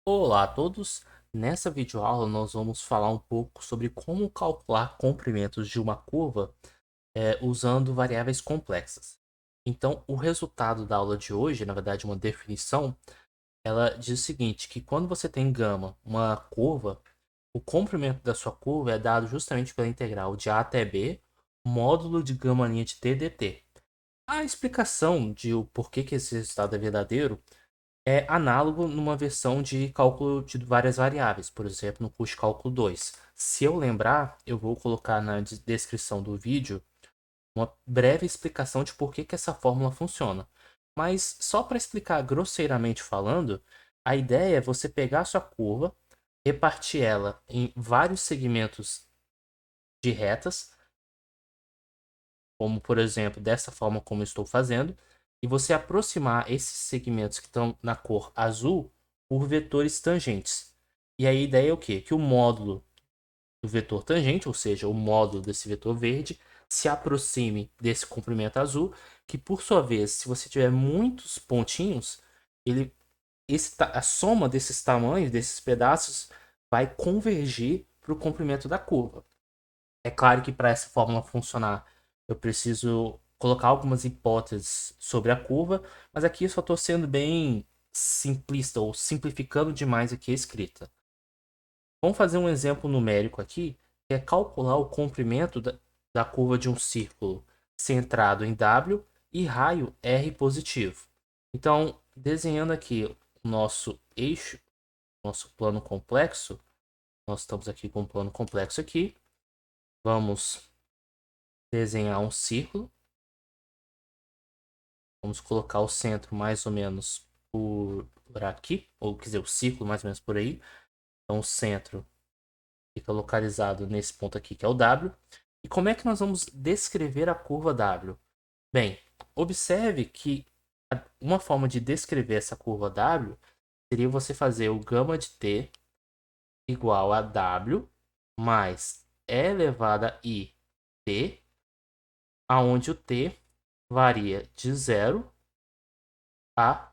Olá a todos! Nessa videoaula nós vamos falar um pouco sobre como calcular comprimentos de uma curva usando variáveis complexas. Então, o resultado da aula de hoje, na verdade uma definição, ela diz o seguinte, que quando você tem gama, uma curva, o comprimento da sua curva é dado justamente pela integral de a até b, módulo de gama linha de t dt. A explicação de o porquê que esse resultado é verdadeiro é análogo numa versão de cálculo de várias variáveis, por exemplo, no curso de cálculo 2. Se eu lembrar, eu vou colocar na descrição do vídeo uma breve explicação de por que que essa fórmula funciona. Mas só para explicar grosseiramente falando, a ideia é você pegar a sua curva, repartir ela em vários segmentos de retas, como por exemplo dessa forma como eu estou fazendo, e você aproximar esses segmentos que estão na cor azul por vetores tangentes. E aí a ideia é o quê? Que o módulo do vetor tangente, ou seja, o módulo desse vetor verde, se aproxime desse comprimento azul, que por sua vez, se você tiver muitos pontinhos, a soma desses tamanhos, desses pedaços, vai convergir para o comprimento da curva. É claro que para essa fórmula funcionar, eu preciso colocar algumas hipóteses sobre a curva, mas aqui eu só estou sendo bem simplista ou simplificando demais aqui a escrita. Vamos fazer um exemplo numérico aqui, que é calcular o comprimento da curva de um círculo centrado em W e raio R positivo. Então, desenhando aqui o nosso eixo, nosso plano complexo, nós estamos aqui com um plano complexo aqui. Vamos desenhar um círculo. Vamos colocar o centro mais ou menos por aqui, ou quer dizer, o círculo mais ou menos por aí. Então, o centro fica localizado nesse ponto aqui, que é o W. E como é que nós vamos descrever a curva W? Bem, observe que uma forma de descrever essa curva W seria você fazer o gama de t igual a W mais e elevado a i t, aonde o t varia de 0 a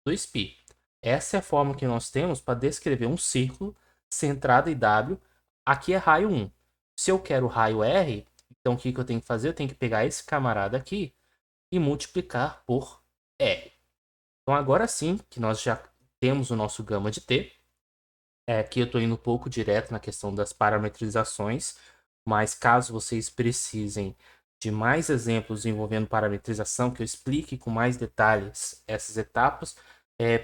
2π. Essa é a forma que nós temos para descrever um círculo centrado em W. Aqui é raio 1. Se eu quero raio R, então o que eu tenho que fazer? Eu tenho que pegar esse camarada aqui e multiplicar por R. Então agora sim que nós já temos o nosso gama de T. Aqui eu estou indo um pouco direto na questão das parametrizações, mas caso vocês precisem de mais exemplos envolvendo parametrização, que eu explique com mais detalhes essas etapas,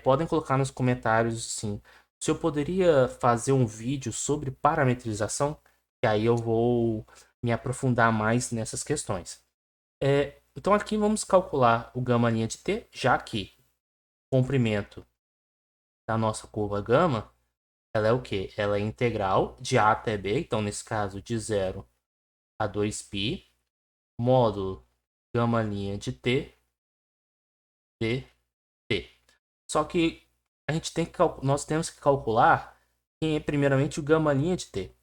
podem colocar nos comentários, assim, se eu poderia fazer um vídeo sobre parametrização, que aí eu vou me aprofundar mais nessas questões. Então aqui vamos calcular o gama linha de t, já que o comprimento da nossa curva gama, ela é o quê? Ela é integral de a até b, então nesse caso de 0 a 2π, módulo gama linha de t dt. Só que nós temos que calcular quem é primeiramente o gama linha de t.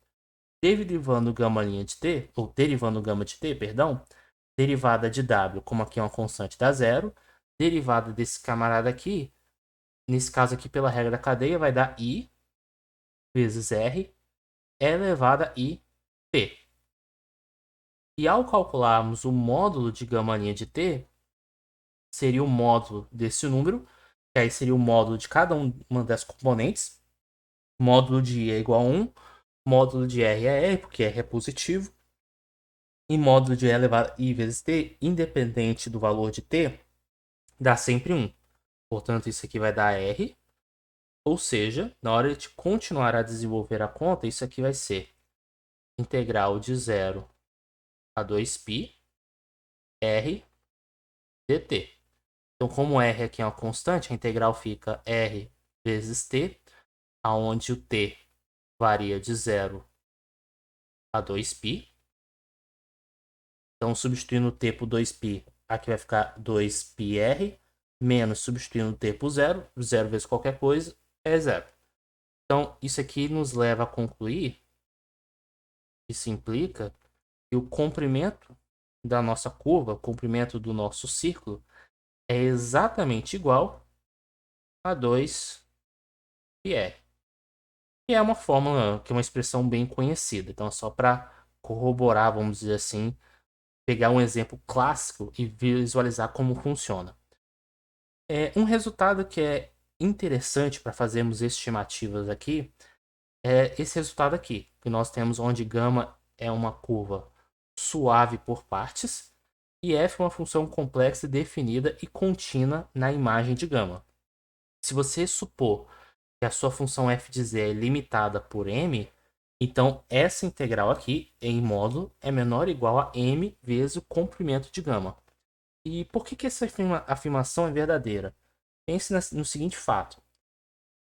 Derivando o gama linha de t, ou derivando o gama de t, perdão, derivada de w, como aqui é uma constante, dá zero. Derivada desse camarada aqui, nesse caso aqui pela regra da cadeia, vai dar i vezes r elevado a i t. E ao calcularmos o módulo de gama linha de t, seria o módulo desse número, que aí seria o módulo de cada uma das componentes. Módulo de i é igual a 1, módulo de r é r, porque r é positivo, e módulo de e elevado a i vezes t, independente do valor de t, dá sempre 1. Portanto, isso aqui vai dar r, ou seja, na hora de continuar a desenvolver a conta, isso aqui vai ser integral de 0 a 2π r dt. Então, como r aqui é uma constante, a integral fica r vezes t, aonde o t varia de 0 a 2π. Então, substituindo o t por 2π, aqui vai ficar 2πr, menos substituindo o t por 0, 0 vezes qualquer coisa é 0. Então, isso aqui nos leva a concluir, isso implica que o comprimento da nossa curva, o comprimento do nosso círculo, é exatamente igual a 2πr. que é uma fórmula, que é uma expressão bem conhecida. Então, é só para corroborar, vamos dizer assim, pegar um exemplo clássico e visualizar como funciona. Um resultado que é interessante para fazermos estimativas aqui é esse resultado aqui, que nós temos onde gama é uma curva suave por partes e f é uma função complexa definida e contínua na imagem de gama. Se você supor que a sua função f de z é limitada por m, então essa integral aqui, em módulo, é menor ou igual a m vezes o comprimento de gama. E por que essa afirmação é verdadeira? Pense no seguinte fato.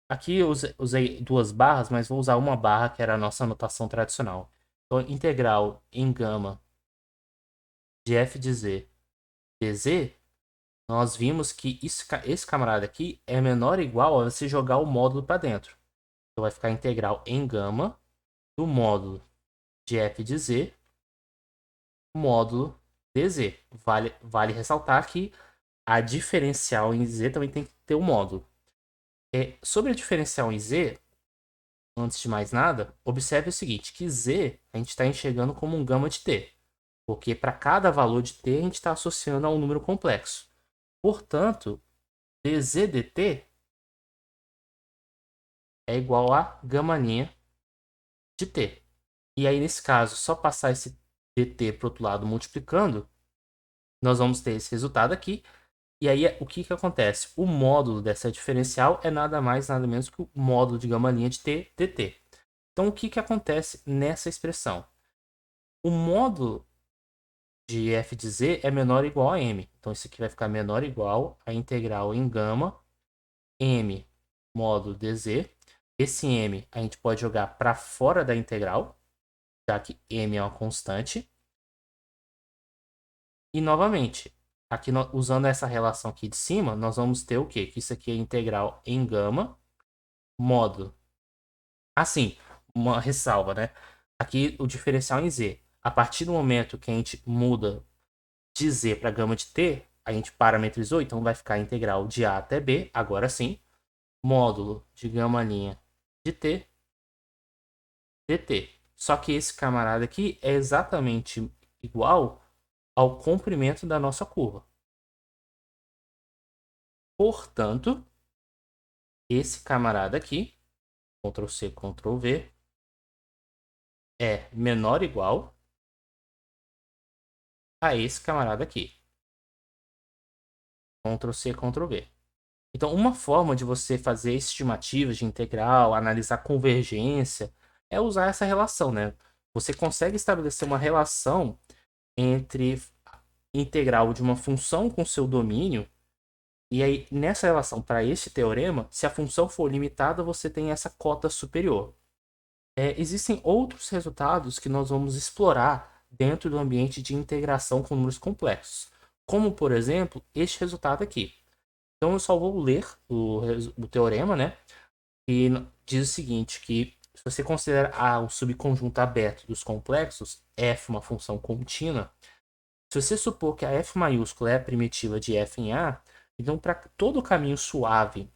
Aqui eu usei duas barras, mas vou usar uma barra, que era a nossa anotação tradicional. Então, integral em gama de f de z dz, nós vimos que esse camarada aqui é menor ou igual a você jogar o módulo para dentro. Então, vai ficar integral em gama do módulo de f de z módulo dz. Vale ressaltar que a diferencial em z também tem que ter um módulo. Sobre a diferencial em z, antes de mais nada, observe o seguinte, que z a gente está enxergando como um gama de t, porque para cada valor de t a gente está associando a um número complexo. Portanto, dz dt é igual a gamaninha de t. E aí, nesse caso, só passar esse dt para o outro lado multiplicando, nós vamos ter esse resultado aqui. E aí, o que acontece? O módulo dessa diferencial é nada mais, nada menos que o módulo de gamaninha de t dt. Então, o que acontece nessa expressão? O módulo de f de z é menor ou igual a m. Então, isso aqui vai ficar menor ou igual a integral em gama m módulo dz. Esse m a gente pode jogar para fora da integral, já que m é uma constante. E, novamente, aqui usando essa relação aqui de cima, nós vamos ter o quê? Que isso aqui é integral em gama módulo. Assim, uma ressalva, né? Aqui o diferencial em z. A partir do momento que a gente muda de z para gama de t, a gente parametrizou, então vai ficar a integral de a até b, agora sim, módulo de gama linha de t dt. Só que esse camarada aqui é exatamente igual ao comprimento da nossa curva. Portanto, esse camarada aqui, Ctrl C, Ctrl V, é menor ou igual a esse camarada aqui. Ctrl C, Ctrl V. Então, uma forma de você fazer estimativas de integral, analisar convergência, é usar essa relação, né? Você consegue estabelecer uma relação entre integral de uma função com seu domínio, e aí nessa relação, para este teorema, se a função for limitada, você tem essa cota superior. Existem outros resultados que nós vamos explorar dentro do ambiente de integração com números complexos, como, por exemplo, este resultado aqui. Então eu só vou ler o teorema, né? E diz o seguinte, que se você considera A um subconjunto aberto dos complexos, f uma função contínua, se você supor que a f maiúscula é a primitiva de f em A, então para todo o caminho suave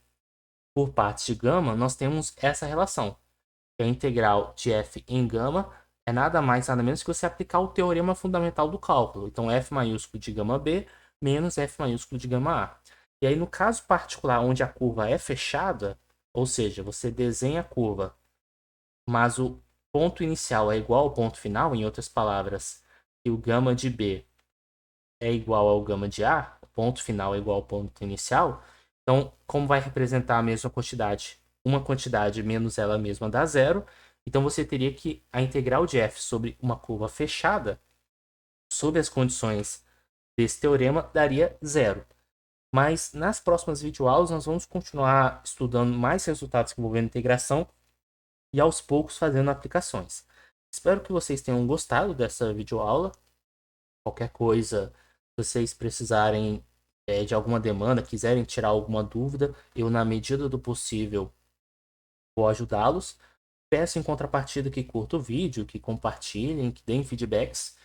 por partes de gama, nós temos essa relação. A integral de f em gama é nada mais nada menos que você aplicar o teorema fundamental do cálculo. Então f maiúsculo de gama b menos f maiúsculo de gama a. E aí, no caso particular onde a curva é fechada, ou seja, você desenha a curva, mas o ponto inicial é igual ao ponto final, em outras palavras, que o gama de B é igual ao gama de A, o ponto final é igual ao ponto inicial, então, como vai representar a mesma quantidade? Uma quantidade menos ela mesma dá zero, então você teria que a integral de f sobre uma curva fechada, sob as condições desse teorema, daria zero. Mas nas próximas videoaulas nós vamos continuar estudando mais resultados envolvendo integração e aos poucos fazendo aplicações. Espero que vocês tenham gostado dessa videoaula. Qualquer coisa, se vocês precisarem de alguma demanda, quiserem tirar alguma dúvida, eu, na medida do possível, vou ajudá-los. Peço em contrapartida que curtam o vídeo, que compartilhem, que deem feedbacks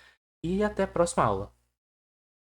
e até a próxima aula.